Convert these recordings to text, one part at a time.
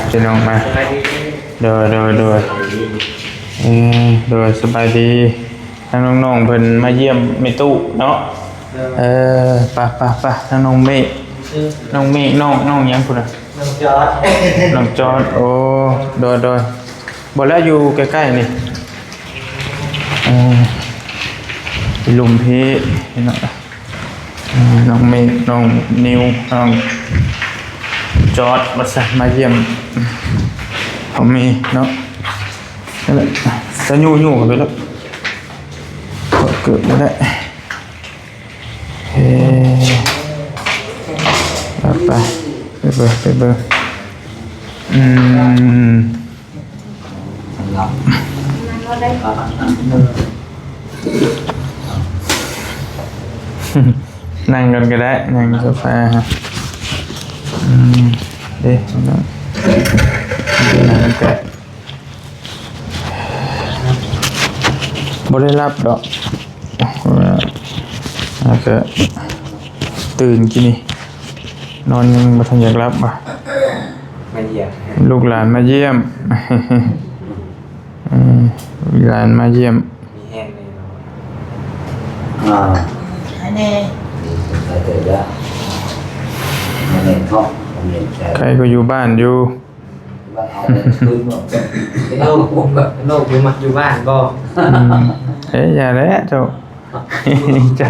พี่น้องมาโดยโดยสบายดีทางน้องๆเพิ่นมาเยี่ยมแม่ตู้เนาะไปทางน้องเมฆน้องยังพุ่นน่ะน้องจอดโอ้โดยบ่แล้วอยู่ใกล้ๆนี่ลุมพี่เนาะน้องเมฆน้องนิวน้องจอดมาเยี่ยมผมมีเนาะนั่นแหละจะยู่กันไปแล้วเกิดไม่ได้ไปเบอร์นั่งกันก็ได้นั่งกาแฟฮะนั่งกันบ่ได้รับดอกแล้วก็ตื่นกินนี่นอนยังบ่ทันอยากรับมาเยี่ยมลูกหลานมาเยี่ยมหลานมาเยี่ยมมีแห้งเลยเนาะอันนี้ใส่เตยจ้ะอันนี้ท้องใครก็อยู่บ้านอยู่โลกอยู่บ้านก็อย่าแล้วเจ้าจะ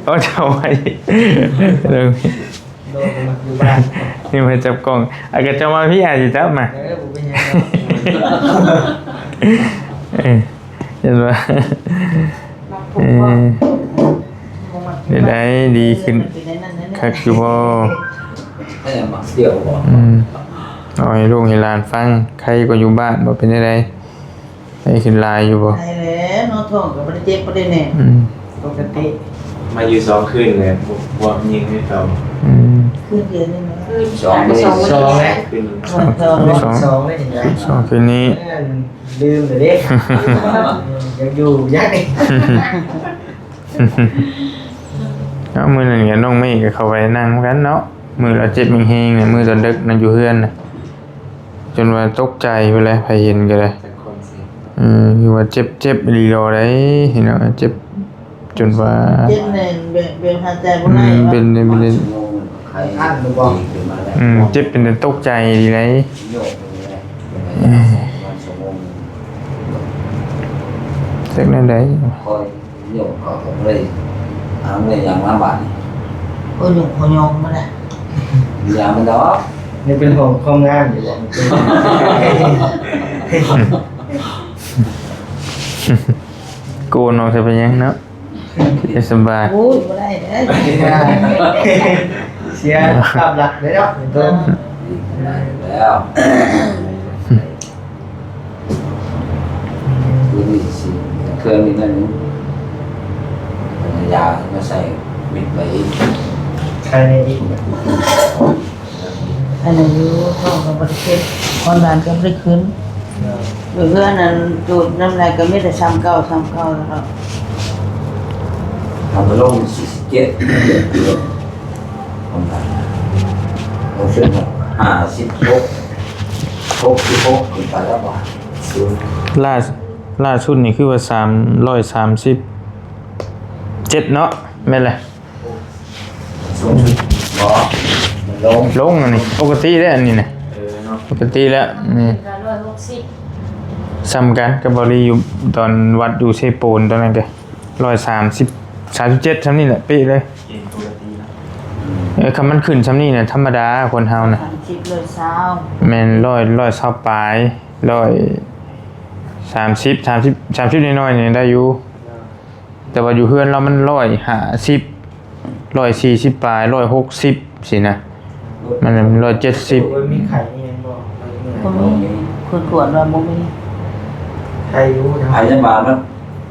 เอาเจ้าไว้เลยโลกอยู่บ้านนี่มาจับกล้องอาจจะมาพี่อาจจะจับมาเห็นว่าได้ดีขึ้นคักอยู่บ่เอาให้ลูกให้หลานฟังใครก็อยู่บ้านบ่เป็นได้ให้ขึ้นลายอยู่บ่ได้แล้วน้องท้องก็บ่ได้เจ็บบ่ได้แน่ปกติมาอยู่2คืนเลยบ่ยิงให้ต่อคืนเดียวนี่นะคืน2แล้วคืน2คืนนี้ลืมเลยเด้ยังอยู่ยักนี่เอามื้อนั้นก็น้องเมฆก็เข้าไปนั่งกันเนาะมือเราเจ็บแห้งๆเนี่ยมือตอนดึกนั่นอยู่เฮือนน่ะจนว่าตกใจไปเลยใครเห็นก็เลยคือว่าเจ็บอีหลีรอได้เห็นเนาะเจ็บจนว่าเจ็บแน่เบ่งหายใจบ่ได้เป็นอันบ่เจ็บเป็นตกใจดีไหนจักนั้นได้คอยโยกเขาตรงเลยเอาเลยอย่างละบาทโอ้ยหยงมาแล้วอย่างมันđó นี่เป็นของความงามอยู่บ่กูนอนจะเป็นยังเนาะสบายโอ้ยบ่ได้เด้เสียภาพลักษณ์เลยเนาะตัวแล้วคือนี่สิเครื่องนี้นั่นยามาใส่บิดไปใครในอีกอันนั้นอยู่ท้องก็บ่ได้เจ็บความดันก็บ่ได้ขึ้นเพื่อนนั้นดูดน้ำลายก็มีแต่ซ้ำเก่าแล้วครับทำลง47ผมทำเราเชื่อ56ขึ้นไปแล้วบ่ล่าสุดนี่คือว่า337เนาะแม่นแหละลงอันนี้ปกติแล้วอันนี้นะปกติแล้วนี่ซ้ำกันกับบริอยู่ตอนวัดอยู่เชโปนตอนนั้นแก137ซ้ำนี่แหละปีเลยคำมันขึ้นซ้ำนี่เนี่ยธรรมดาคนเฮานะแม่น100ปลาย130น้อยๆนี่ได้อยู่แต่ว่าอยู่เฮือนเรามัน150 140ปลาย160สินะมัน170มีไข่เองบ่คนตรวจว่าบ่มีไข่อยู่ไข่จะมามัน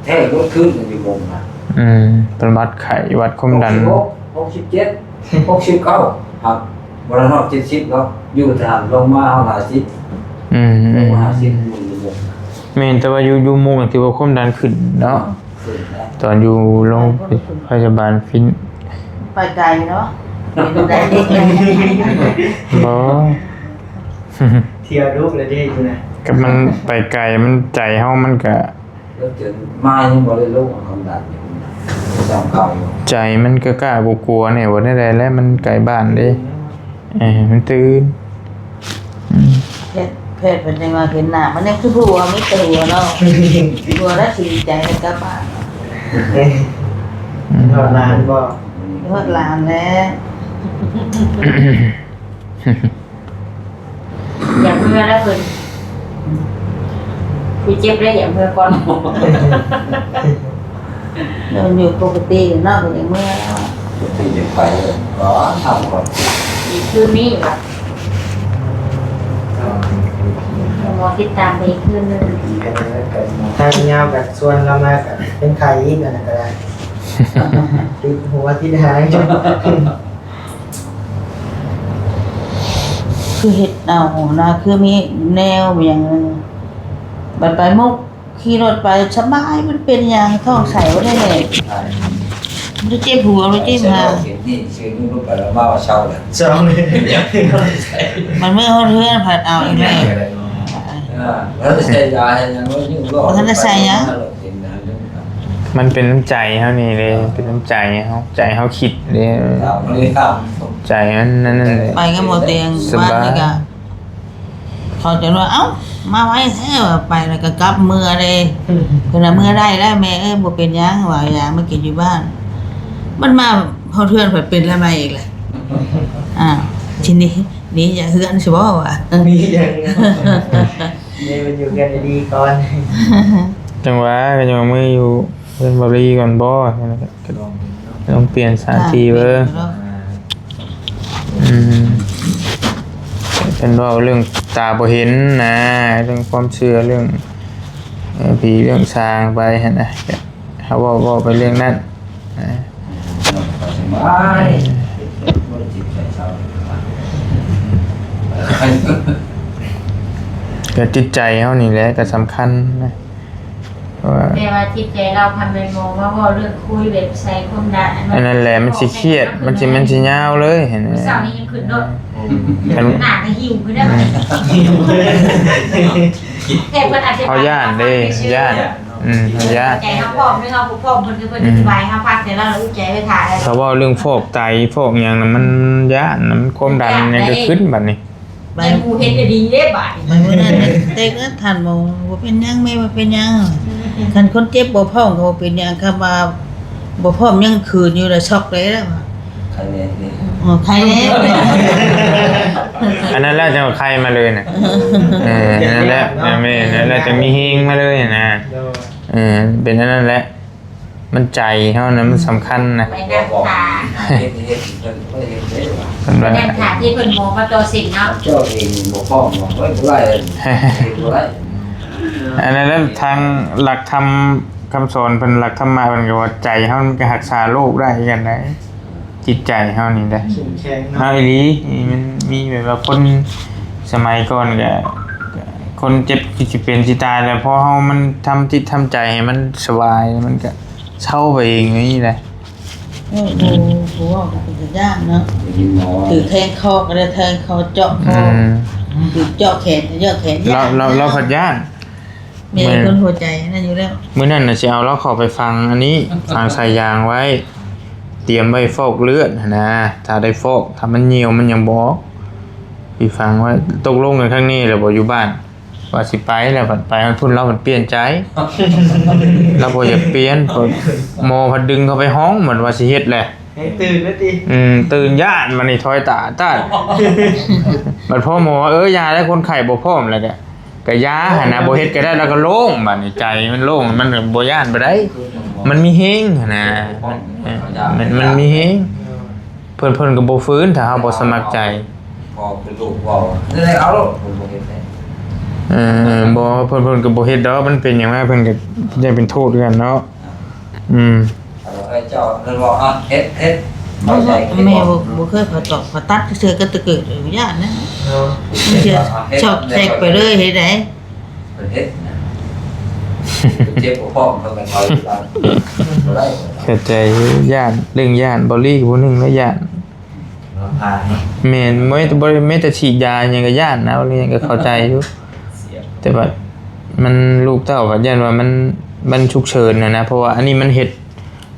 แท้รถขึ้นอยู่มุมนะเป็นวัดไข่วัดความดัน67 69ครับบ่ได้ฮอด70เนาะอยู่ทางลงมาเฮา50แม่นแต่ว่าอยู่มุมที่ว่าความดันขึ้นเนาะตอนอยู่โรงพยาบาลฟินไปไกลเนาะบ่ เที่ยวรูปเลยดิอยู่นะ ก็มันไปไกลมันใจเฮามันก็ แล้วจนมายังบ่ได้ลงความดันอยู่จำเก่าอยู่ ใจมันก็กล้ากลัวๆเนี่ยว่าได้แล้วมันไกลบ้านเด้มันตื่น เพศเป็นยังไงเห็นหน้ามันยังคือหัวไม่ตัวเนาะหัวแล้วสีใจมันกลับบ้าน นอนนานบ่ เลิกลานแล้ว อย่าเมื่อแล้วคุณพี่เจ็บได้อย่าเมื่อก่อน เดินอยู่ปกติเนาะเป็นอย่างเมื่อ ที่จะไปก็ทำก่อน อีกคืนนี้แบบหมอติดตามไปอีกคืนนึง ทางยาวกับส่วนเรามากับเป็นไข่อีกอันนั้นก็ได้ติดหัวที่หาง คือเห็ดเอานะคือมีแนวอย่างบัดไปมุกขี่รถไปสบายมันเป็นอย่างท้องใส่ว่าได้เลย ใช่ มันจะเจ็บหัวมันเจ็บหาง เห็นนี่ชื่อนี่รู้ไปแล้วว่าเช่าเลย สองเลย มันไม่เอาเพื่อนผัดเอาอีกแล้ว แล้วจะใช้ยาอย่างว่ายิ่งรอด มันเป็นน้ำใจเฮานี่เลยเป็นน้ำใจเฮาใจเฮาคิดเด้ เราไม่ได้ข้าม ใจมันนั่นแหละ ไปก็หมดเตียง ส บ้าน บาย นี่ก็เขาจะว่าเอ้ามาไว้แท้ว่าไปแล้วก็กลับเมื่อเลยเพิ่นน่ะเมื่อได้แล้วแม่บ่เป็นหยังว่าอย่างมากินอยู่บ้าน มันมาเฮาเทื่อนเพิ่นเป็นแล้วมาอีกแหละทีนี้นี่อย่าเฮือนสิบ่ว่า มีอย่างนี่มันอยู่กันดีก่อน จังหวะก็ยังมืออยู่เป็นบริก่อนบ่ก็ต้องเปลี่ยนสถานที่เบิ่งเป็นว่าเรื่องตาบ่เห็นนะเรื่องความเชื่อเรื่องผีเรื่องสร้างไปหั่นน่ะเขาว่าไปเรื่องนั้น ก็จิตใจเฮานี่แหละก็สำคัญนะว่า แต่ว่าจิตใจเราทำเป็นโมว่าเรื่องคุยแบบใส่ความดัน อันนั้นแหละมันสิเครียดมันสิยาวเลยเห็นไหม สาวนี้ยังขึ้นรถหนาจะหิวขึ้นได้ไหมแต่เพิ่นอาจจะ เขาย่านเด้ย่านเขาย่าน ใจเขาพร้อมด้วยเขาพร้อมเพิ่นคือเพิ่นอธิบายเขาพักแต่เราใจไปถ่าย เขาว่าเรื่องฟอกไตฟอกหยังน่ะมันย่านน่ะมันความดันเนี่ยก็ขึ้นบัดนี้ ไปหมู่เฮ็ดดีเด้บ่าย ไปมื้อนั้นเต็กนั้นท่านบอกว่าเป็นหยังแม่ว่าเป็นหยังคันคนเจ็บบ่พร้อมก็บ่เป็นหยังคำว่าบ่พร้อมยังคืนอยู่แล้วช็อกเลยแล้ว ใครเนี่ยนี่ ใครแล้ว อันนั้นแล้วจะใครมาเลยน่ะนั่นแหละแม่นั่นแหละจะมีเฮงมาเลยนะเป็นอันนั้นแหละมันใจเฮานั้นมันสำคัญนะ ไปนั่งขา เฮ็ดไม่เห็นเลยว่ะ เพิ่นว่า นั่งขาที่เพิ่นมองว่าตัวสิ่งเนาะ เจ้าเองบอกพ่อบอกเฮ้ยกูไล่กูไล่ อันนั้นแล้วทางหลักธรรมคำสอนเพิ่นหลักธรรมะเพิ่นก็ว่าใจเฮามันก็รักษาโรคได้กันได้จิตใจเฮานี่ได้ ขิงแข็ง เฮา เนาะ อีหลีมันมีแบบว่าคนสมัยก่อนก็คนเจ็บสิเป็นสิตายแล้วพอเฮามันทำจิตทำใจให้มันสบายมันก็เศร้าไปเองอย่างนี้แหละ โอ้โหว่าเป็นยากเนาะ ยินหมอ ถือแทงคอก็ได้แทงคอเจาะคอถือเจาะแขนเราผัดย่าน มีคนหัวใจนั่นอยู่แล้ว มื้อนั้นน่ะสิเอาเราเข้าไปฟังอันนี้ฟังสายยางไว้ เตรียมไว้ฟอกเลือดนะถ้าได้ฟอกถ้ามันเหี่ยวมันยังบอกพี่ฟังไว้ตกลงกันข้างนี้แล้วบ่อยู่บ้านว่าสิไปแล้วบัดไปพุ่นเรามันเปลี่ยนใจเราบ่อยากเปลี่ยนเพราะหมอพัดดึงเข้าไปห้องเหมือนว่าสิเฮ็ดแหละ ให้ตื่นนะดิ ตื่นย่านมันนี่ถอยตาต้านบัดพ่อหมอว่ายาได้คนไข้บ่พร้อมแล้วก็ยาหั่นน่ะบ่เฮ็ดก็ได้แล้วก็โล่งบัดนี้ใจมันโล่งมันบ่ย่านบ่ได้มันมีเฮงหั่นน่ะมันมีเฮงเพิ่นก็บ่ฟื้นถ้าเฮาบ่สมัครใจ พอเป็นลูกว่าได้เอาลูกผมบอกเห็นไหม บ่เพิ่นก็บ่เฮ็ดดอกมันเป็นหยังไงเพิ่นก็ยังเป็นโทษกันเนาะเจ้าเพิ่นบอกเฮ็ดแม่บ่เคยผ่าตอกผ่าตัดเสือก็ตะเกิดย่านนะ เนาะ มันจะชอบแทกไปเลยเฮ็ดได้ เฮ็ดเจ็บพ่อเพิ่นก็เอาอยู่บ้านบ่ได้ เข้าใจย่านเรื่องย่านบ่ลีกผู้นึงแล้วย่าน พาเนาะ แม่นไม่แต่ฉีดยาหยังก็ย่านนะอะไรหยังก็เข้าใจอยู่ เสีย แต่ว่ามันลูกเต้าก็ย่านว่ามันฉุกเฉินนะเพราะว่าอันนี้มันเฮ็ด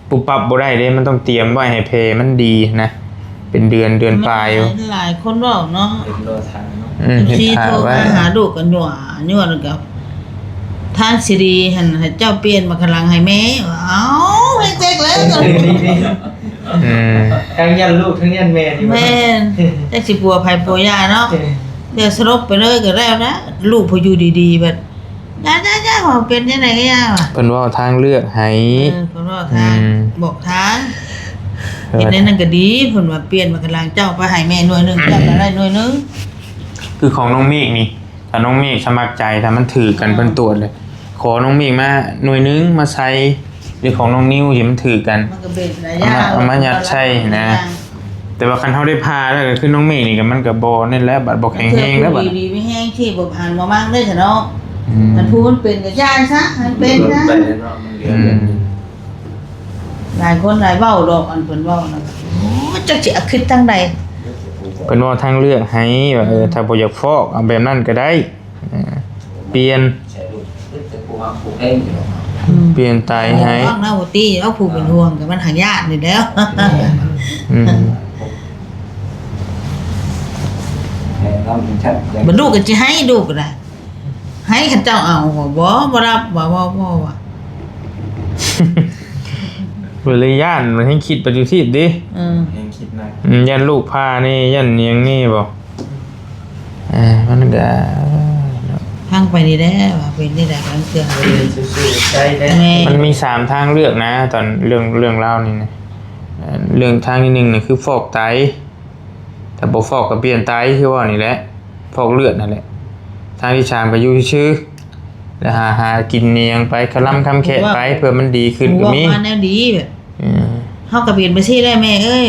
ปุบปับบ่ได้เด้มันต้องเตรียมไว้ให้เพมันดีนะเป็นเดือนปลายอยู่ หลายคนเว้าเนาะ เป็นโลทางเนาะ เฮ็ด ที่ ท่า โทร ไว้ มาหาลูกกันยั่วกับทางสิริหั่นให้เจ้าเปลี่ยนมาพลังให้แม่เอ้าไม่เจ๊กแล้ว อืม ทั้งยันลูกทั้งยันแม่ที่ แม่นจักสิปัวไผปัวยาเนาะเดี๋ยวสลบไปเลยก็แล้วนะลูกพออยู่ดีๆแบบย่าว่าเป็นจังไดก็ย่าว่ะ เพิ่นเว้าทางเลือกให้ เพิ่นว่าทางบอกทางเห็นในนั้นก็ดีเพิ่นว่าเปลี่ยนมาพลังเจ้าไปให้แม่หน่วยนึงเจ้าก็ได้หน่วยนึง คือของน้องเมฆนี่ถ้าน้องเมฆสมัครใจถ้ามันถือกันเพิ่นตรวจเลย ขอน้องเมฆมาหน่วยนึงมาใช้หรือของน้องนิ้วที่มันถือกัน มันก็เป็นหลายอย่าง เอามายัดใช่นะ แต่ว่าคันเฮาได้พาแล้วก็คือน้องเมฆนี่ก็มันก็บ่นั่นแหละบัดบ่แข็งแรงแล้วบัด ดีๆไม่แห้งที่บ่ผ่านบ่มั่งได้ซะเนาะ อืม มันพูดเป็นก็ย้ายซะให้เป็นนะ ไปแล้วเนาะมันเหลือ อื เดือน ม หลายคนหลายเว้าดอกอันเพิ่นเว้านั่นโอ้จักสิเอาคิดทางใด เพิ่นว่าทางเลือกให้ว่าถ้าบ่อยากฟอกเอาแบบนั้นก็ได้เปลี่ยน ใช่ลูกจะปลูกมาปลูกเองอยู่ เปลี่ยนไตให้ เอานะบ่ตีเอาผู้เป็นห่วงก็มันหายากนี่แล้ว อืม เราเป็นชัด บ่ลูกก็สิให้ลูกก็ได้ให้เขาเจ้าเอาบ่รับบ่ว่า เพิ่นเลยย่านมันให้คิดไปอยู่ที่ดิ ยังคิดหนัก ยันลูกพานี่ยันเนียงนี่บ่มันก็ พังไปนี่แหละว่าเป็นนี่แหละกันเตือน สู้ๆใจแน่ แม่ มันมี3ทางเลือกนะ ตอนเรื่องเล่านี่นะเรื่องทางที่1นี่คือฟอกไตแต่บ่ฟอกก็เปลี่ยนไตคือว่านี่แหละฟอกเลือดนั่นแหละทางที่3ก็อยู่ชื่อแล้วหากินเนียงไปคลำคำแคะไปเพื่อมันดีขึ้นก็มี ว่าแนวดีแบบ อืม เฮาก็เปลี่ยนไปซี่ได้แม่เอ้ย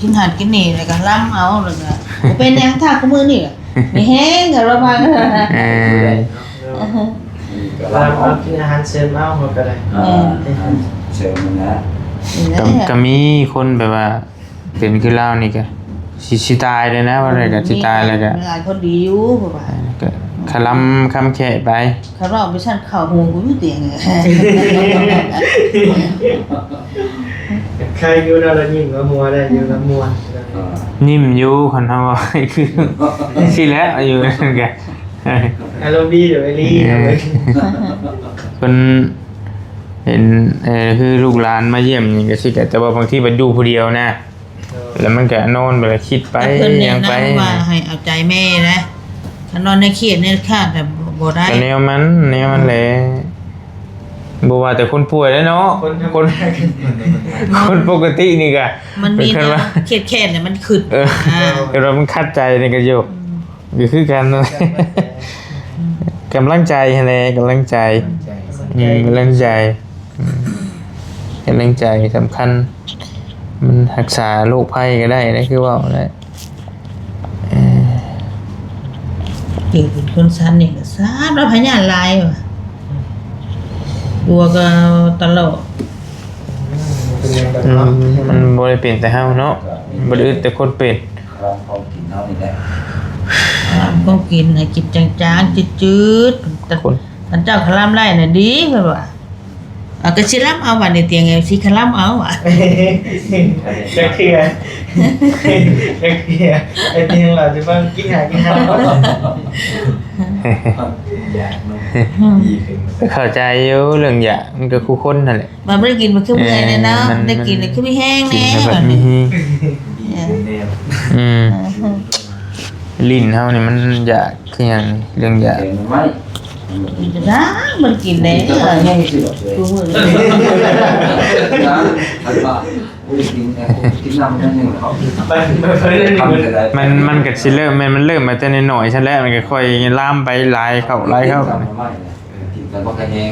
กินหัดกินนี่แล้วก็ล้ำเอาแล้วก็บ่เป็นหยังท่ากูมือนี่ก็มีแห้งก็ระวัง เออ เราเอากินอาหารเสริมเอาหมดก็ได้ เชิญมันนะ ก็มีคนแบบว่าเป็นคือเล่านี่ก็สิตายเลยนะว่าอะไรก็สิตายแล้วก็ หลายคนดีอยู่เพราะว่า ก็คลำคำแคะไป เขาเราไปสั่นเข้าหูกูอยู่เตียง ใครอยู่เราละยิ่งว่ามัวได้อยู่ละมัว นิ่มอยู่คนทำว่าคือสิแล้วอยู่นั่นแก อารมณ์ดีเดี๋ยวไอ้ลี่เอาไว้ คนเห็นคือลูกหลานมาเยี่ยมอย่างก็สิแต่ว่าบางทีมันอยู่ผู้เดียวนะแล้วมันก็นอนไปแล้วคิดไป เพิ่นเนี่ย ยัง นะ ไป ว่าให้เอาใจแม่นะถ้านอนในเขตในคาดแต่บ่ได้ แต่แนวมันแหละบ่ว่าแต่คนป่วยแล้วเนาะคนปกตินี่ก็ มันมี เป็ แน น ว ว่า เขตแค่เนี่ยมันขึ้น แต่เรามันคัดใจนี่ก็อยู่ก็คือกันนั่นแหละกำลังใจแหละกำลังใจ ใจ กำลังใจกำลังใจสำคัญ มันรักษาโรคภัยก็ได้นะคือว่าได้ เกิดเป็นคนซันนี่ก็ซาดแล้วพญาลายว่ะตัวก็ตลอด เป็นยังไง อื เนาะ มมันบ่ได้เป็นแต่เฮาเนาะบ่ได้อึดแต่คนเป็น เราเขากินเท่านี้แหละ ต้องกินให้กินจางๆจืดๆแต่ คน ท่านเจ้าคลำไล่น่ะดีเพิ่นว่าก็สิลํเอาว่าในเตียงไงสิคลำเอาว่ะ จะเคลียร์จะเคลียร์ไอ้ที่เราจะบ้างกินหากินหา อยากนุ่มดีขึ้น ก็เข้าใจอยู่เรื่องหยามันก็คู่คนนั่นแหละ มันบ่ได้กินมันคือเมื่อยเลยเนาะ มัน ได้กินแล้วคือมีแห้ง กิน แน่ แล้วแบ แบบ บ มี นี้ ดีขึ้นแน่ อืมลิ้นเฮานี่มันอยากคือหยังเรื่องอยาก เชิญมันไหม จะได้มันกินได้ จะ เหร ไม่ อ ให้สิหรอกเลย กูมือ นะท่านว่ากินน้ำนั่นยังเขา ไปเรื่อย ทำอะไร มันก็สิเริ่มมันเริ่มมาแต่น้อยๆซะแล้วมันก็ค่อยลามไปหลายเข้า กินกันเพราะกันเอง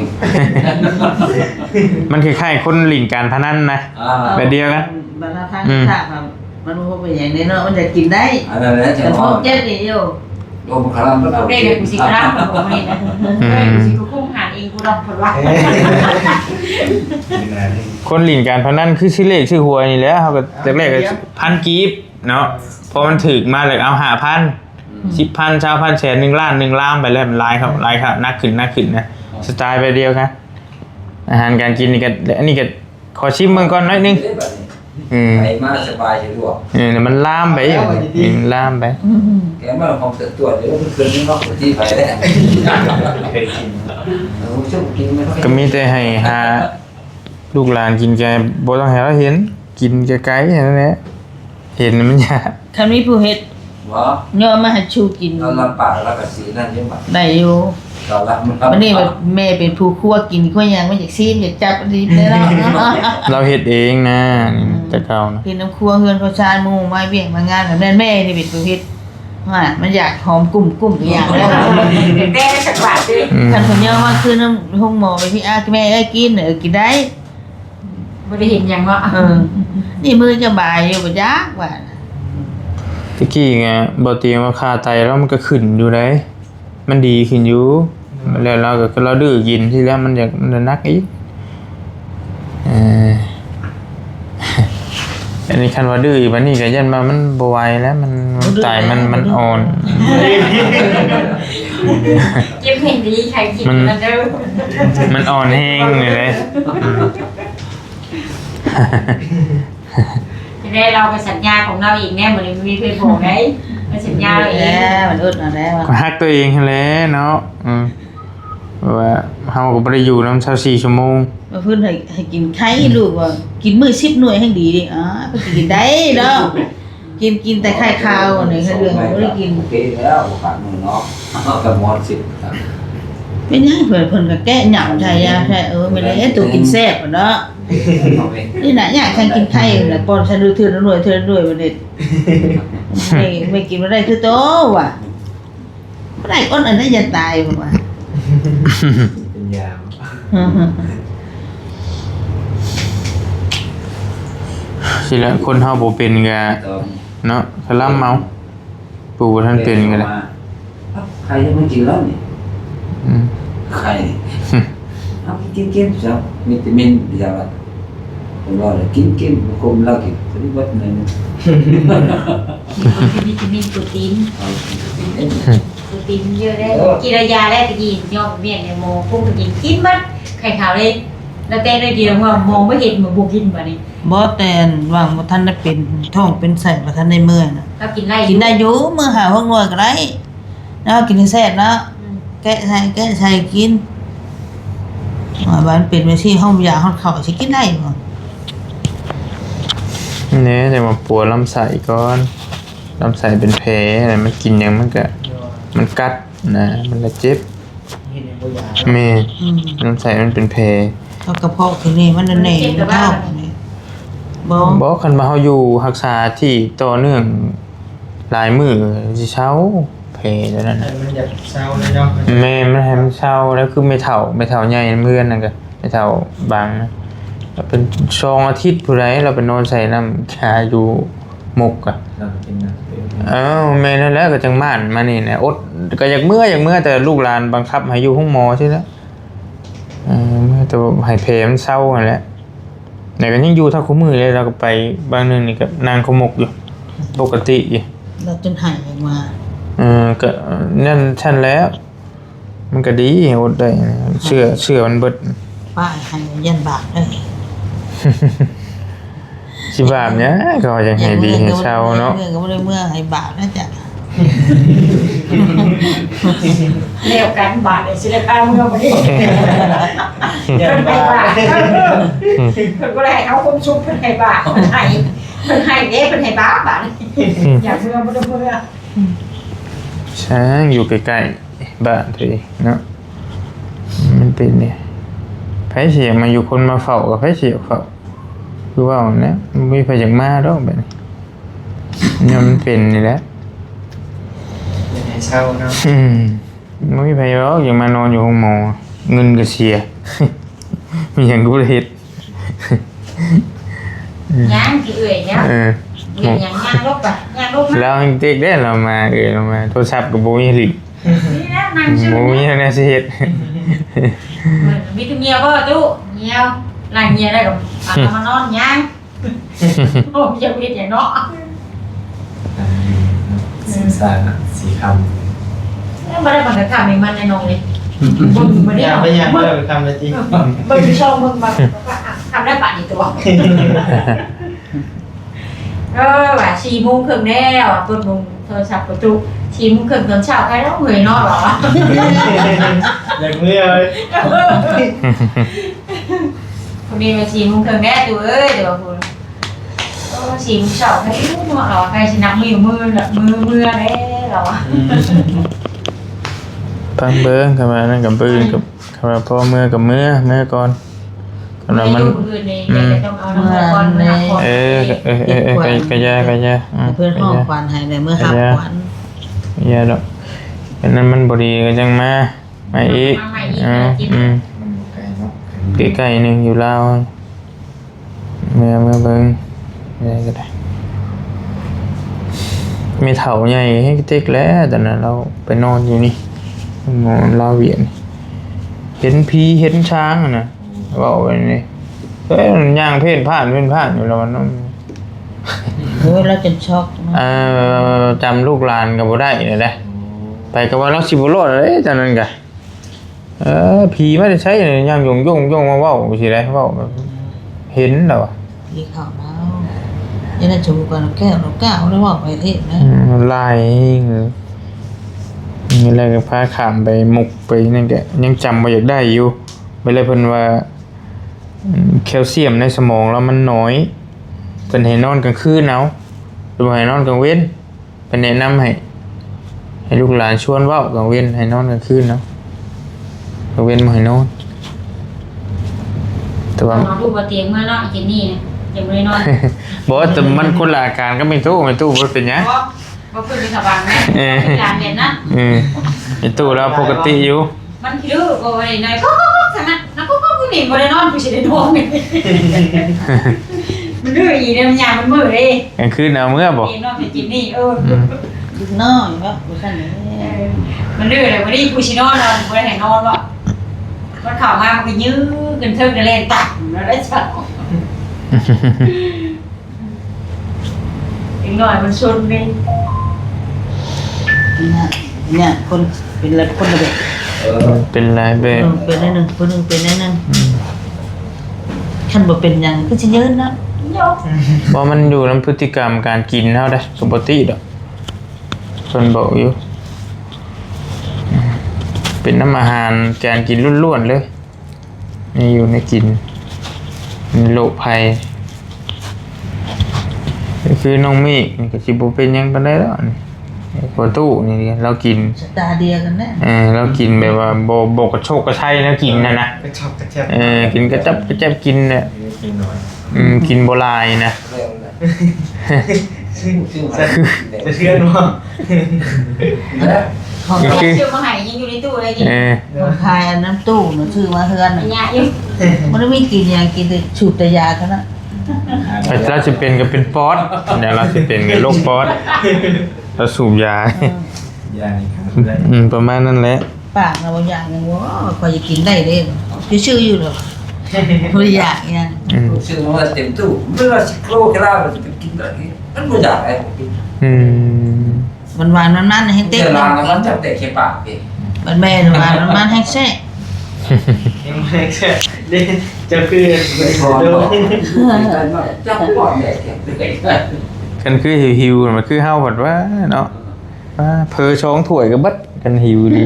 มันคล้ายๆคนลิ้นการพนันนะ แบบเดียวกัน บรรทัดทางครับมันบ่เป็นอย่างนี้เนาะมันจะกินได้ อันนั้นแหละจะ แต่พ พอ วกเจ็ดนี่อยู่ โดนคารามัน เราเด็กกูสิกระด้างผมนี่นะกูสิกูคุ้มหานเองกูดอกผลว่า กินอะไร คนลิ้นการพนันคือชื่อเลขชื่อหวยนี่แหละเฮาก็แรกๆก็พันกีบ เนาะพอมันถึกมาเลยเอา5,000 10,000 20,000แสน1 ล้าน1 ล้านไปแล้วมันลายครับนักขึ้นนะสไตล์ไปเดียวครับอาหารการกินนี่ก็อันนี้ก็ขอชิมเบิ่งก่อนหน่อยนึงไปมาสบายสะดวก มันลามไปลามไป แกมาของตัวเดี๋ยวมันคืนนี้นอกที่ไปแล้ว เคยกิน ชอบกินไม่ค่อย ก็มีแต่ให้หาลูกหลานกินแกบ่ต้องให้เราเห็นกินไกลๆนั่นแหละเห็นมันยาก คันมีผู้เฮ็ด ว่า ย่อมาให้ชูกิน เราลำปากแล้วก็สีนั่นเยอะมาก ได้อยู่ เราละมัน วันนี้แม่เป็นผู้คั่วกินคั่วหยังไม่อยากซีมอยากจับอันนี้ได้แล้ว เราเฮ็ดเองนะนี่แต่เก่านะ กินน้ำครัวเฮือนเขาชานหมู่ไม้เบี่ยงมางานกับแม่นี่เป็นผู้เฮ็ดว่ามันอยากหอมกุ้มอย่างแล้ว เต้สักบาทดิ คันเพิ่นย่อมาคือน้ำห้องหมอไปพี่อาแม่เอ้ยกินกินได้ บ่ได้เห็นหยังเนาะ นี่มือจะบายอยู่บ่จักว่า ตะกี้ไงบ่เตรียมว่าค่าไตแล้วมันก็ขึ้นอยู่ได้มันดีขึ้นอยู่แล้วเราดื้อกินที่แล้วมันอยากมันหนักอีกอันนี้คันว่าดื้ออีกบัดนี้ก็ยันว่ามันบ่ไหวแล้วมันไตมันอ่อน เก็บเห็นดีใครกินมันเด้อ มันอ่อนแห้งเลย จะได้เราไปสัญญาของเราอีกแน่เหมือนมีเพื่อนบอกไงไปสัญญาเราเอง มันอึดเอาแล้ว ก็ฮักตัวเองแหละเนาะว่าเฮาก็บ่ได้อยู่นำ24ชั่วโมง มาเพิ่นให้กินไข่ลูกว่ากินมื้อ10หน่วยแห่งดีดิไปกินได้เนาะกินแต่ไข่ขาวนี่คือเรื่องบ่ได้กิน โอเคแล้วฝากมือเนาะกับมอนสิครับ เป็นยังเพิ่นก็แก้หยั่ใช่ยาใช่ไม่ได้ตัวกินแซ่บเนาะนี่น่ะอยากฉันกินไข่น่ะป้อนฉันดูเทื่อละหน่วยบ่ได้ไม่กินบ่ได้คือโตว่ะบ่ได้อ้นอันนั้นจะตายบ่ว่า เป็นยาม สิละคนเฮาบ่เป็นก็เนาะคลำเมาปู่บ่ทันเป็นก็ได้ ใครจะมากินแล้วนี่ใครเอากินจ้ะวิตามินอย่างละผมว่ากินคุมแล้วกินสริวัตนึง วิตามินโปรตีนเยอะได้กินยาได้ตะกี้ยอมเมียนในโมกุ้งกินกินมันไข่ขาวเลยแล้วแต่ได้เดียวว่ามองไม่เห็นเหมือนบุกินบ่นี่ บ่แต่ว่างบ่ทันได้เป็นท้องเป็นไส้บ่ทันได้เมื่อยน่ะ เรากินไล่ กินได้อยู่มื้อหา6หน่วยก็ได้เนาะกินให้แซ่บเนาะแกะใส่กินบ้านเป็นไปสิเฮาอยากเฮาเข้าสิกินได้บ่ เนี่ยแต่มาปัวลำไส้ก่อนลำไส้เป็นแผลอะไรมันกินหยังมันกัดนะมันละเจ็บ เห็นบ่อยาก แม่ลำไส้มันเป็นแผล เอากระเพาะคือนี่มันแน่ๆมันเข้านี่บ่ บ่คันมาเฮาอยู่รักษาที่ต่อเนื่องหลายมื้อสิเช้าแผลแล้วนั่นน่ะ มันอยากเศร้าเลยเนาะ แม่มันให้มันเช้าแล้วคือไม่เฒ่าใหญ่เพื่อนนั่นก็ไม่เฒ่าบางนะเป็น2 อาทิตย์ผู้ใดเราไปนอนใส่น้ำชาอยู่หมกอ่ะ เรากินนะ แม่นั่นแหละก็จังม่านมานี่นะอดก็อยากเมื่อแต่ลูกหลานบังคับให้อยู่ห้องหมอใช่แล้วแต่ว่าให้เพมันเศร้านั่นแหละแต่ก็ยังอยู่เท่าคู่มือเลยเราก็ไปบางนึงนี่ก็นางขมกอยู่ปกติอยู่ เราจนหายออกมา ก็นั่นชั้นแล้ว มันก็ดีอดได้เชื่อมันเบิด ป้าให้ยันบาปเด้อ สิบาปเนี่ยก็ยังให้ดีให้เศร้าเนาะ เมื่อก็บ่ได้เมื่อให้บาปนะจ๊ะ เร็วกันบาทเลยสิได้ป้าเมื่อวันนี้ เนี่ย เป็นไป บ้า บาทเพิ่นก็เลยเอาความชุบเพิ่นให้บาทเพิ่นให้เด้เพิ่นให้บาทบาทอยากเมื่อบ่ได้เมื่อ ช้างอยู่ใกล้ๆบ้านตัวเองเนาะมันเป็นเนี่ยไผเสียมาอยู่คนมาเฝ้ากับไผเสียเฝ้าคือว่าเนี่ยมันมีไผอยากมาดอกแบบนี้เนี่ยมันเป็นนี่แหละ อยากให้เศร้าเนาะ มันมีไผหรอกอยากมานอนอยู่ห้องหมอเงินก็เสีย มีหยังกูเฮ็ด ย่างกี่เอ่ยเนี่ยอย่างย่างลบป่ะย่างลบมา แล้วเด็กได้เรามาโทรศัพท์ก็บ่มีลิง นี่นะนั่งชื่อ บ่มีแนวสิเฮ็ด มีตัวเมียก็ตู้เมียวหลังเมียได้กับมานอนย่างโอ้ยอย่าเวียนอย่างเนาะ สารสีค ไม่ได้บังคับทำให้มันในนองเลยบึ้งมา อ เนี่ย ย่าไปยังไม่ได้ไปทำเลยจี บึ้งช่องบึ้งมาทำได้ป่ะอีกตัวว่า4 โมงครึ่งแล้วเปิดมุมโทรศัพท์ประตู4 โมงครึ่งตอนเช้าใครต้องเหนื่อยนอนหรอ อย่างเมื่อเลย คนนี้มา4 โมงครึ่งแน่ตัวเอ้ยเดี๋ยวคุณ4 โมงเช้าใครนอนหรอใครชนะมือละมือได้หรอ พังเบิ้งเข้ามานั่นกับปืนกับเข้ามาพ่อเมื่อกับเมื่อก่อนกำลังมันกะยา เพื่อนห้องควันให้ในเมื่อหักควัน ยาดอกอันนั้นมันบ่ดีก็จังมาอีกำไก่เนาะ ใกล้ๆนึงอยู่ลาวเมื่อเบิ่งได้ก็ได้มีเถาใหญ่ให้เต็กแล้วแต่นั้นเราไปนอนอยู่นี่นอนลาวเวียนเห็นผีเห็นช้างน่ะเว้าไปนี่ย่างเพ่นผ่านอยู่แล้วมัน โอ้ยเราจนช็อก จำลูกหลานก็บ่ได้นี่แหละไปก็ว่าเราสิบ่รอดเลยจังนั้นก็ผีไม่ได้ใช้ย่างยงมาเว้าสิได้เว้าแบบเห็นแล้ว ที่เขาแล้วยันจูกันแก้วเราก้าวแล้วบอกไปเองนะ ลายนี่อะไรก็พาข้ามไปมุกไปนั่นแกยังจำบ่อยากได้อยู่ไปเลยเพิ่นว่าแคลเซียมในสมองแล้วมันน้อยเพิ่นให้นอนกลางคืนเอาหรือว่าให้นอนกลางเว้นเพิ่นแนะนำให้ลูกหลานชวนเว้ากลางเว้นให้นอนกลางคืนเนาะกลางเว้นบ่ให้นอนแต่ว่าน อนดูบนเตียงเมื่อเนาะกินนี่ยังไม่ได้นอน บอกว่าแต่มันคนละอาการก็ไม่ตู้บ่เป็นหยัง ว่าเพื่อนเป็นสบายไหมเป็นการเรียนนะ ไอ้ตู้แล้วปกติอยู่ มันคือโอ้ยนายก็สั่งนะนักก็หนีบนนอนกูจะได้นอนมันดื้ออีเนี่ยมันยามันมือเลย กลางคืนเอาเมื่อบ่ นอนเป็นจิมนี่ดึกน้อยว่าบุษนี่ มันดื้อเลยวันนี้กูชินอนกูได้ไหนนอนวะมันข่าวมามันก็ยื้อกันเทิงกันเล่นตัดแล้วได้จับอีกหน่อยมันชนเลย เนี่ยคนเป็นละคนละแบบ เป็นไรเบ้ เป็นได้หนึ่งคนหนึ่งเป็นได้หนึ่งขันบ่เป็นยังก็จะเยอะนะ เพราะมันอยู่ในพฤติกรรมการกินเท่าได้ปกติดอกคนบอกอยู่เป็นน้ำอาหารการกินล้วนๆเลยนี่อยู่ในกินในโรคภัยคือน้องเมฆนี่ก็สิบ่เป็นหยังปานใดแล้วนี่พอตู้นี่เรากิน สตาเดียกันแน่ เรากินแบบว่าบ่กระโชกกระไชนะกินนะ กระชอบกระแจบ กินกระจับกินเนี่ย กินหน่อย กินโบราณนะ เร็วนะ ซึ่งจะเชื่อว่า ของ ชื่อมาหายยังอยู่ในตู้เลยกิน ขายน้ำตู้หนูชื่อมาเฮือน มันยาอยู่ มันไม่กินยากินแต่ฉูบแต่ยาเท่านั้น เราจะเป็นก็เป็นป๊อดเดี๋ยวเราจะเป็นกับโรคป๊อดเราสูบยา ยานี่ครับได้ ประมาณนั้นแหละ ปากเราบางอย่างยังว่าพอจะกินได้เลยชื่ออยู่หรอพออยากเนี่ย ชื่อว่าเต็มตู้เมื่อสิโครกรามันจะกินอะไรมันบ่อยากไอ้กิน หวานมันให้เต็ม เจ้าลางมันจับแต่แค่ปากเอง มันแม่หวานมันให้แซ่ ยังไม่แค่เล่นจะคือ ไม่พอจับปอดแดกแค่ไหน กันคือหิวมันคือเฮาแบบว่าเนาะว่าเพอช้องถ้วยก็บัดกันหิวดี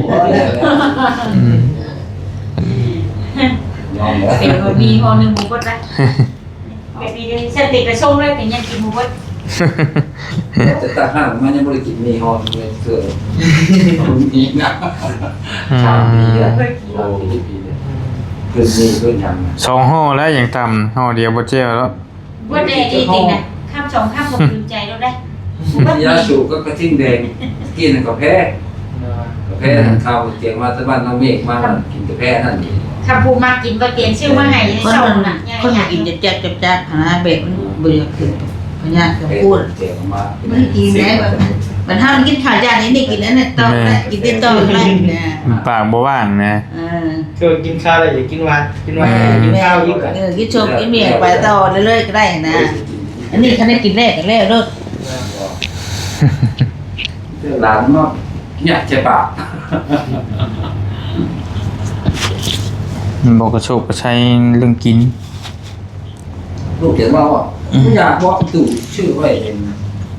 เป็นคนมีคนหนึ่งหมูบดนะเป็นมีเส้นติดกระช่งเลยแต่ยังกินหมูบด จะตาห้างมันยังบริกิตมีฮอนเลยเกิดมีนะชามมีอ่ะโอ้ยปีเลยขึ้นมีขึ้นยัง สองห่อแล้วอย่างต่ำห่อเดียวบ่เจียวแล้ว ว่าแดงดีจริงนะข้ามสองข้ามผมลืมใจแล้วได้ ยาสูบก็กระทิ่งแดงกินกาแฟกาแฟทานข้าวเตียงมาตะบ้านน้องเมฆมากินกาแฟนั่นนี่ คำพูมากินก็เปลี่ยนชื่อมาให้ คน ชอบ มัน นะ คนมันกินจับนะเบ็ดมันเบื่อขึ้นพญาจะพูด เตียงมา ไม่กินได้แบบมันถ้ามันกินข้าวจานนี้นี่กินแล้วเนี่ยต้องกินได้ต้องได้เนี่ย ปากบ่ว่างนะ คือกินข้าวอะไรอย่ากินหวานกินข้าวยิ่งกว่า กินชมกินเมียไปต่อเรื่อยๆก็ได้นะอันนี้เขาได้กินแรกกันแล้วเลิก ไป หลานมาเนี่ยเจ็บปาก บอกกระโชกกระชัยเรื่องกิน ลูกเขียนว่าไม่อยากบอกตู่ชื่อไว้เป็น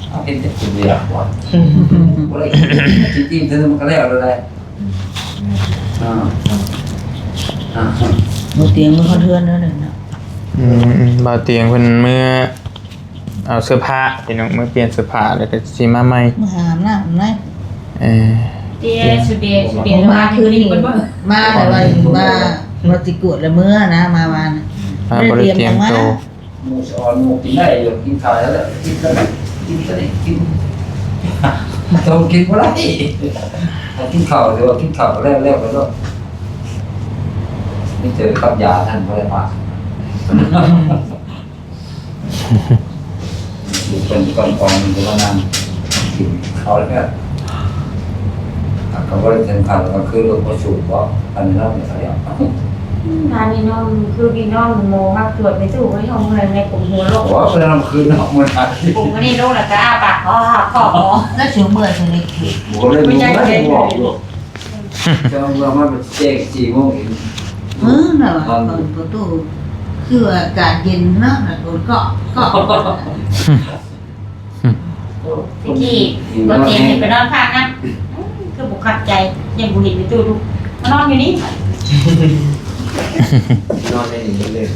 เอาเป็นแต่ตัวอยากบอกอะไรจริงๆเธอมันก็แล้วเลยอ่า บ่เตียงมือเขาเทือนแล้วนั่นน่ะ บ่าวเตียงเพิ่นเมื่อเอาเสื้อผ้าพี่น้องเมื่อเปลี่ยนเสื้อผ้าแล้วก็สิมาใหม่ มาหามน้ำไหน เออ เตี้ยสุดเดียสุดเดีย มาคืนนี้ เบิ่ง มาแต่ว่ามาเราติกวดละเมื่อนะมาวัน มาบ่ได้เตรียมโตว หมูสอนหมูกินได้อยู่กินข้าวแล้วกินก็ได้กินก็ได้กินต้องกินก็ได้กินข้าวเดี๋ยวกินข้าวแล้วไปแล้วนี่เจอกับยาท่านก็เลยมาดูเป็นก้อนๆมันจะว่านานกินข้าวแล้วก็เขาก็เลยเต็มขันก็คือเราสูบว่าอันนี้เราเนี่ยเขาเรียก งานนี้น้องคือพี่น้องโมมากตรวจไปสู่ไว้ห้องเงินในกลุ่มหัวโลก ว่าเป็นเราคืนเราเมื่อไหร่ กลุ่มนี้โลกละจ้าปากขอหมอ แล้วสิเมื่อสิได้คิด ผมเลยไม่บอกลูกจะเรามาเป็นเจ๊ก4 โมงเอง น่ะว่าเปิดประตูคืออากาศเย็นเนาะน่ะโดนเกาะ พี่กี้รถเตียงไปนอนพักนะคือบุกขัดใจยังบุหินไปตู้ดูมานอนอยู่นี่ นอนได้หนีเลย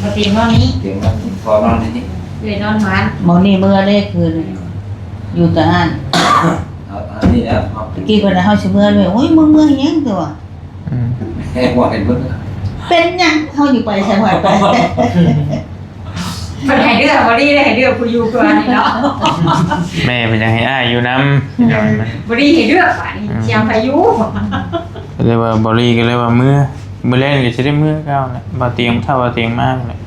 รถเตียงนอนนี้ เสียงมันพอนอนนี่ เลยนอนหวาน หมอนี่เมื่อได้คืนอยู่แต่อัน อันนี้นะ ตะกี้เพิ่นเฮาสิเมื่อเลยโอ้ยมึงเมื่อหยังตัว แค่ว่าเห็นมั้ง เป็นหยังเฮาอยู่ไปใส่หวยไป มันให้เดือดบอดี้เลยให้เดือดผู้อยู่กว่านี่เนาะ แม่เป็นยังให้อ้ายอยู่นำพี่น้องมัน บอดี้ให้เดือดกว่านี่เชียงพายุ ก็เลยว่าบ่รีก็เลยว่ามื้อแรกก็สิได้มื้อเก่าแหละบ่าวเตียงถ้าบ่าวเตียงมากแหละ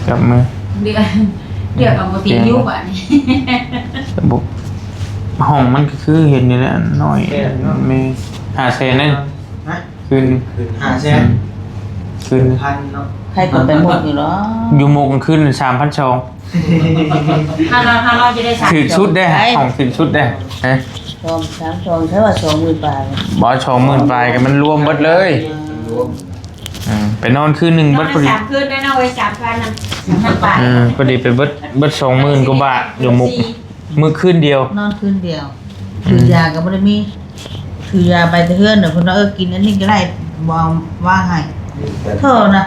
กับมื้อ เดือดกับบอดี้ยุบอ่ะนี่ ระบบห้องมันก็คือเห็นนี่แหละน้อยมี5แสนนั่น ฮะ คืน 5 แสน คืน พันเนาะ ใครก็ไปหมดอยู่เนาะ อยู่โมงกลางคืน3,000ชอง ถ้าเราจะได้สาม ถือชุดได้ห้องถือชุดได้ฮะ ชม3ชมใช่ว่า20,000บาท บ่ชอง10,000ปลายกันมันรวมเบิดเลยไปนอนคืนหนึง นอ เบิ น ดพอดี 3 คืนได้นะเว้ย3,000นะ3,000 บาท พอดีไปเบิด20,000กว่าบาทอยู่มุกมื้อคืนเดียวน อนคืนเดียวคือยาก็บ่ได้มีคือยาไปแต่เฮือนน่ะเพิ่นว่ากินอันนี้ก็ได้บ่เอาว่าให้เท่านะ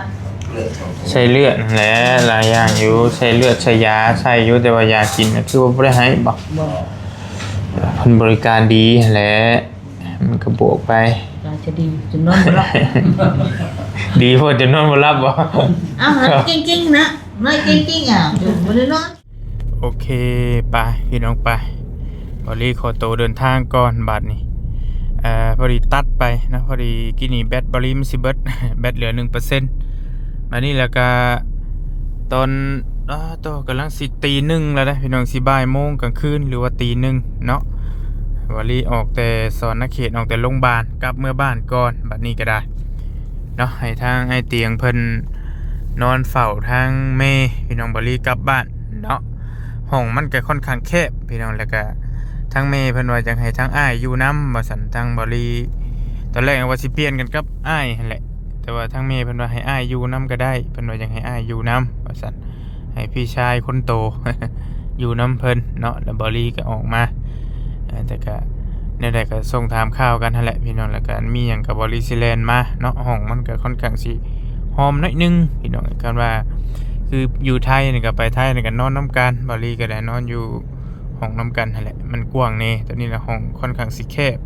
ใช้เลือดนั่นแหละหลายอย่างอยู่ใช้เลือดใช้ยาใช้อยู่แต่ว่ายากินน่ะคือว่าบ่ได้ให้บ่ บ่ เพิ่นบริการดีแหละมันก็บวกไป ยาจะดีจนนอนบ่หลับ ดีพอจะนอนบ่หลับบ่ อ้าวแล้วจริงๆนะไม่จริงๆอ่ะอยู่บ่ได้นอน โอเคไปพี่น้องไปบอลี่ขอตัวเดินทางก่อนบัดนี้พอดีตัดไปนะพอดีกินนี่แบตบอลี่มันสิเบิด แบตเหลือ 1% มานี่แล้วก็ตอนตัวกำลังสิตีหนึ่งแล้วนะพี่น้องสิบ่ายโมงกลางคืนหรือว่าตีหนึ่งเนาะบอลี่ออกแต่สอนนักเขตออกแต่โรงพยาบาลกลับเมื่อบ้านก่อนบัดนี้ก็ได้เนาะให้ทางไอ้เตียงเพิ่นนอนเฝ้าทางเมพี่น้องบอลี่กลับบ้านเนาะห้องมันก็ค่อนข้างแคบพี่น้องแล้วก็ทางเมเพิ่นว่าจังให้ทางอ้ายอยู่นำว่าซั่นทางบอลี่ตอนแรกว่าสิเปลี่ยนกันกับอ้ายนั่นแหละแต่ว่าทางเมเพิ่นว่าให้อ้ายอยู่นำก็ได้เพิ่นว่าจังให้อ้ายอยู่นำว่าซั่นให้พี่ชายคนโต อยู่นำเพิ่นเนาะแล้วบอลี่ก็ออกมาแต่ก็ในใดก็ส่งถามข่าวกันนั่นแหละพี่น้องแล้วก็มีหยังกับบอลี่สิแลนมาเนาะห้องมันก็ค่อนข้างสิหอมน้อยนึงพี่น้องกันว่าคืออยู่ไทยนี่ก็ไปไทยนี่ก็นอนน้ำกันบอลี่ก็ได้นอนอยู่ห้องน้ำกันนั่นแหละมันกว้างแน่ตัวนี้ละห้องค่อนข้างสิแคบ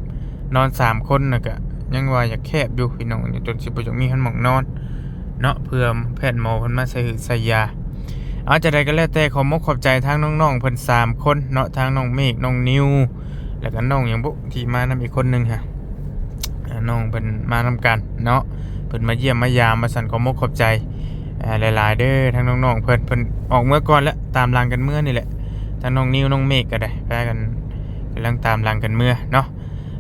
นอน3คนน่ะก็ยังว่าอยากแคบอยู่พี่น้องนี่จนสิบ่จักมีหันหม่องนอนเนาะเพื่อแพทย์หมอเพิ่นมาใส่ยาเอาจะได้ก็แล้วแต่ขอมกขอบใจทางน้องๆเพิ่น3คนเนาะทางน้องเมฆน้องนิวแล้วก็น้องหยังบุที่มานำอีกคนนึงฮะน้องเพิ่นมานำกันเนาะเพิ่นมาเยี่ยมมายามมาสั่นขอมกขอบใจหลายๆเด้อทางน้องๆเพิ่นออกเมื่อก่อนแล้วตามหลังกันเมื่อนี่แหละทางน้องนิวน้องเมฆก็ได้แปกันกำลังตามหลังกันเมื่อเนาะ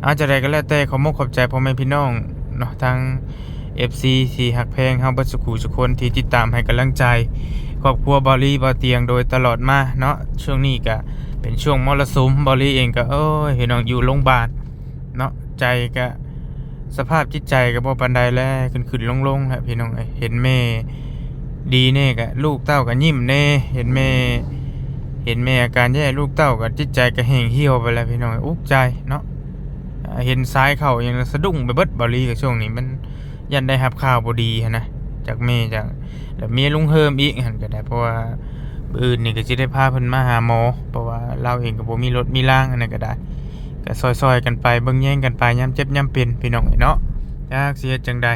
เอาจะได้ก็แล้วแต่ขอมกขอบใจพ่อแม่พี่น้องเนาะทาง FC ที่ฮักแพงเฮาเบิดสุขุทุกคนที่ติดตามให้กำลังใจข รอบครัวบอลี่บอเตียงโดยตลอดมาเนาะช่วงนี้ก็เป็นช่วงมรสุมบอลี่เองก็พี่น้องอยู่โรงพยาบาลเนาะใจก็สภาพจิตใจก็บ่ปานใดแล้วขึ้นๆลงๆแหละพี่น้องเอ้ยเห็นแม่ดีแน่ก็ลูกเต้าก็ยิ้มแน่เห็นแม่อาการแย่ลูกเต้าก็จิตใจก็แห้งเหี่ยวไปแล้วพี่น้องอุกใจเนาะเห็นซ้ายเข้ายังสะดุ้งไปเบิดบอลี่กับช่วงนี้มันยันได้รับข่าวบ่ดีหั้นนะจากแม่จากแล้วเมียลุงเฮิมอีกหั่นก็ได้เพราะว่าอื่นนี่ก็สิได้พาเพิ่นมาหาหมอเพราะว่าเราเองก็บ่มีรถมีร่างอันนั้นก็ได้ก็ซอยๆกันไปเบิ่งแย่งกันไปยามเจ็บยามเป็นพี่น้องเนาะจักสิเฮ็ดจังใด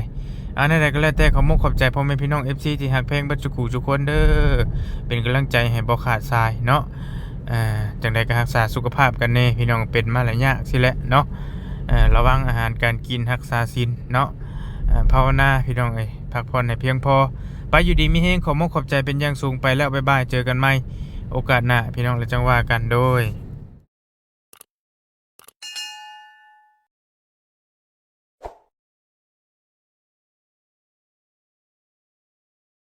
อันใดก็แล้วแต่ขอขอบใจพ่อแม่พี่น้อง FC ที่ฮักแพงบัดจุกูทุกคนเด้อเป็นกำลังใจให้บ่ขาดสายเนาะจังใดก็รักษาสุขภาพกันแน่พี่น้องเป็นมาหลายยากสิแหละเนาะระวังอาหารการกินรักษาศีลเนาะภาวนาพี่น้องเอ้ยพักผ่อนให้เพียงพอไปอยู่ดีมีแฮงขอขอบใจเป็นอย่างสูงไปแล้วบ๊ายบายเจอกันใหม่โอกาสหน้าพี่น้องแล้วจังว่ากันโดย